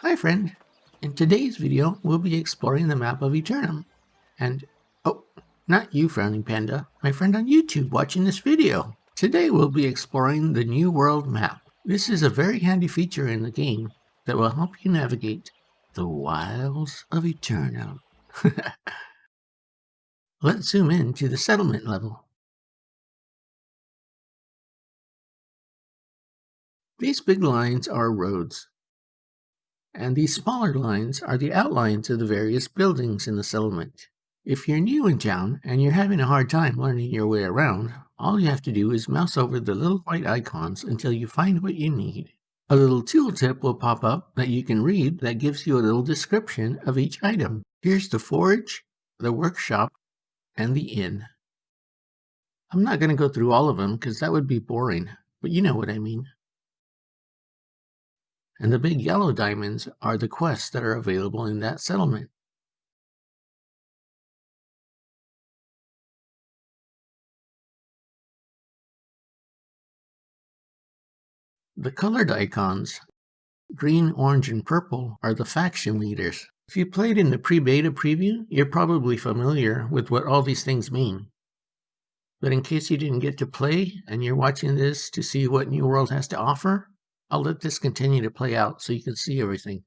Hi friend, in today's video we'll be exploring the map of Eternum. And, oh, not you frowning panda, my friend on YouTube watching this video. Today we'll be exploring the New World map. This is a very handy feature in the game that will help you navigate the wilds of Eternum. Let's zoom in to the settlement level. These big lines are roads, and these smaller lines are the outlines of the various buildings in the settlement. If you're new in town and you're having a hard time learning your way around, all you have to do is mouse over the little white icons until you find what you need. A little tooltip will pop up that you can read that gives you a little description of each item. Here's the forge, the workshop, and the inn. I'm not going to go through all of them because that would be boring, but you know what I mean. And the big yellow diamonds are the quests that are available in that settlement. The colored icons, green, orange, and purple, are the faction leaders. If you played in the pre-beta preview, you're probably familiar with what all these things mean. But in case you didn't get to play and you're watching this to see what New World has to offer, I'll let this continue to play out so you can see everything.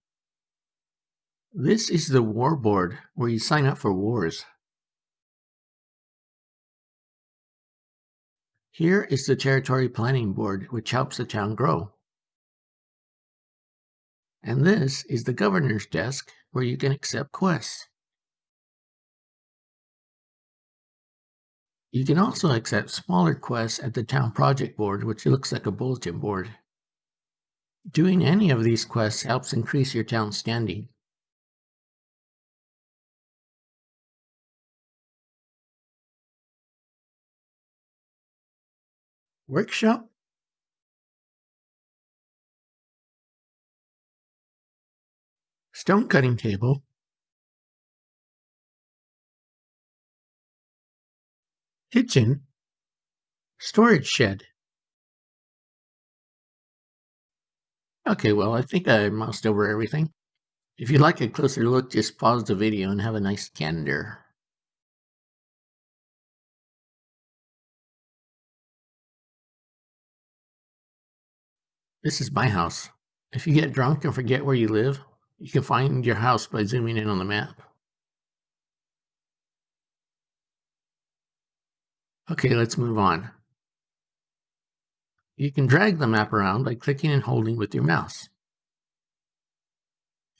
This is the war board where you sign up for wars. Here is the territory planning board, which helps the town grow. And this is the governor's desk where you can accept quests. You can also accept smaller quests at the town project board, which looks like a bulletin board. Doing any of these quests helps increase your town's standing. Workshop, stone cutting table, kitchen, storage shed. Okay, well, I think I moused over everything. If you'd like a closer look, just pause the video and have a nice gander. This is my house. If you get drunk and forget where you live, you can find your house by zooming in on the map. Okay, let's move on. You can drag the map around by clicking and holding with your mouse.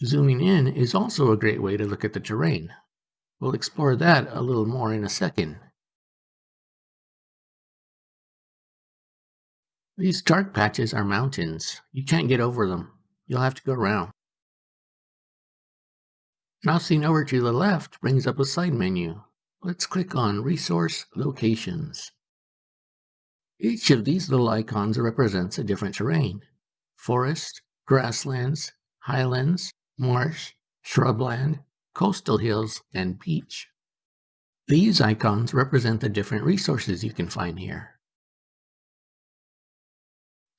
Zooming in is also a great way to look at the terrain. We'll explore that a little more in a second. These dark patches are mountains. You can't get over them. You'll have to go around. Mousing over to the left brings up a side menu. Let's click on Resource Locations. Each of these little icons represents a different terrain. Forest, grasslands, highlands, marsh, shrubland, coastal hills, and beach. These icons represent the different resources you can find here.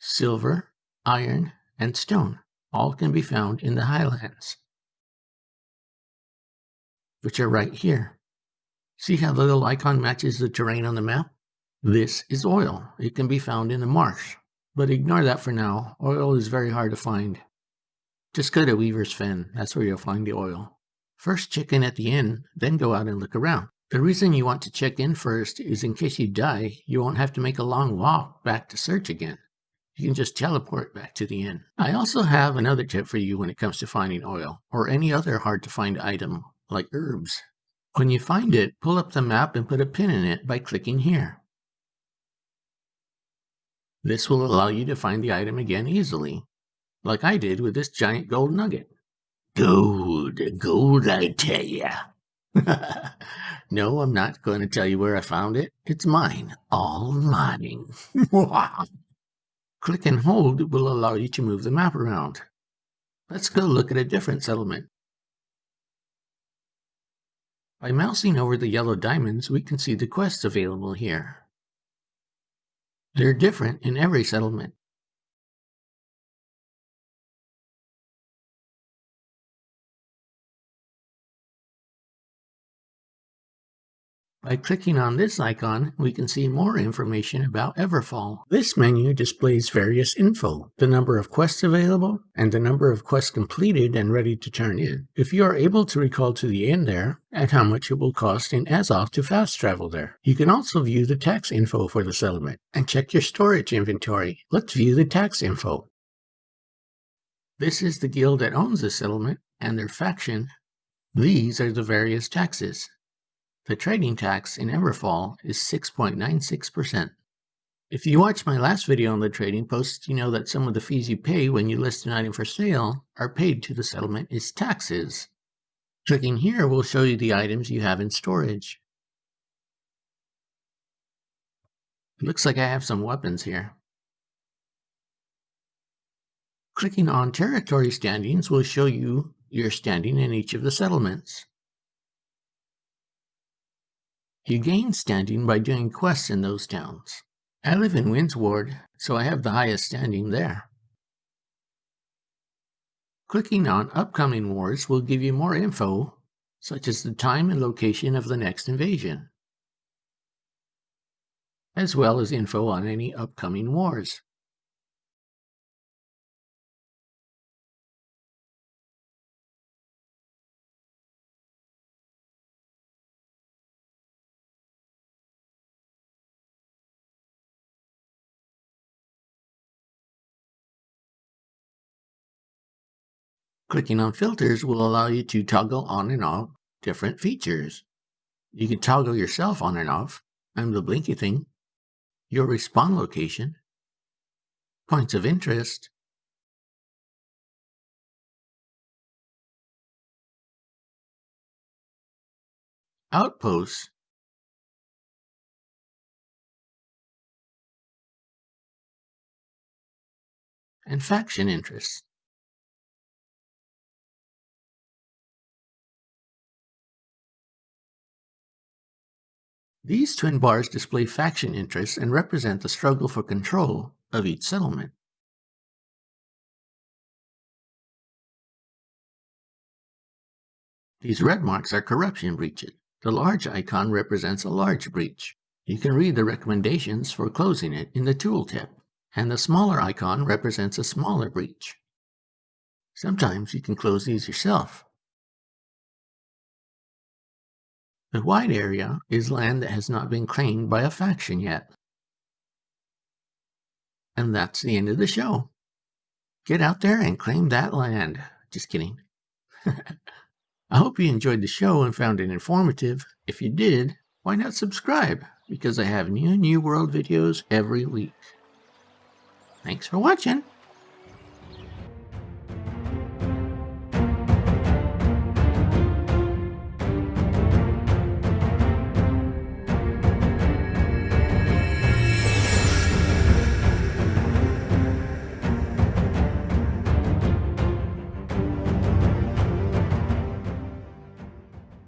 Silver, iron, and stone all can be found in the highlands, which are right here. See how the little icon matches the terrain on the map? This is oil. It can be found in the marsh. But ignore that for now. Oil is very hard to find. Just go to Weaver's Fen. That's where you'll find the oil. First check in at the inn, then go out and look around. The reason you want to check in first is in case you die, you won't have to make a long walk back to search again. You can just teleport back to the inn. I also have another tip for you when it comes to finding oil, or any other hard to find item, like herbs. When you find it, pull up the map and put a pin in it by clicking here. This will allow you to find the item again easily, like I did with this giant gold nugget. Gold, I tell ya. No, I'm not going to tell you where I found it. It's mine, all mine. Click and hold will allow you to move the map around. Let's go look at a different settlement. By mousing over the yellow diamonds, we can see the quests available here. They're different in every settlement. By clicking on this icon, we can see more information about Everfall. This menu displays various info, the number of quests available, and the number of quests completed and ready to turn in. If you are able to recall to the end there, and how much it will cost in Azoth to fast travel there. You can also view the tax info for the settlement, and check your storage inventory. Let's view the tax info. This is the guild that owns the settlement, and their faction. These are the various taxes. The trading tax in Everfall is 6.96%. If you watched my last video on the trading post, you know that some of the fees you pay when you list an item for sale are paid to the settlement as taxes. Clicking here will show you the items you have in storage. It looks like I have some weapons here. Clicking on territory standings will show you your standing in each of the settlements. You gain standing by doing quests in those towns. I live in Winds Ward, so I have the highest standing there. Clicking on upcoming wars will give you more info, such as the time and location of the next invasion, as well as info on any upcoming wars. Clicking on filters will allow you to toggle on and off different features. You can toggle yourself on and off. I'm the blinky thing. Your respawn location. Points of interest. Outposts. And faction interests. These twin bars display faction interests and represent the struggle for control of each settlement. These red marks are corruption breaches. The large icon represents a large breach. You can read the recommendations for closing it in the tooltip, and the smaller icon represents a smaller breach. Sometimes you can close these yourself. The wide area is land that has not been claimed by a faction yet. And that's the end of the show. Get out there and claim that land. Just kidding. I hope you enjoyed the show and found it informative. If you did, why not subscribe? Because I have new World videos every week. Thanks for watching.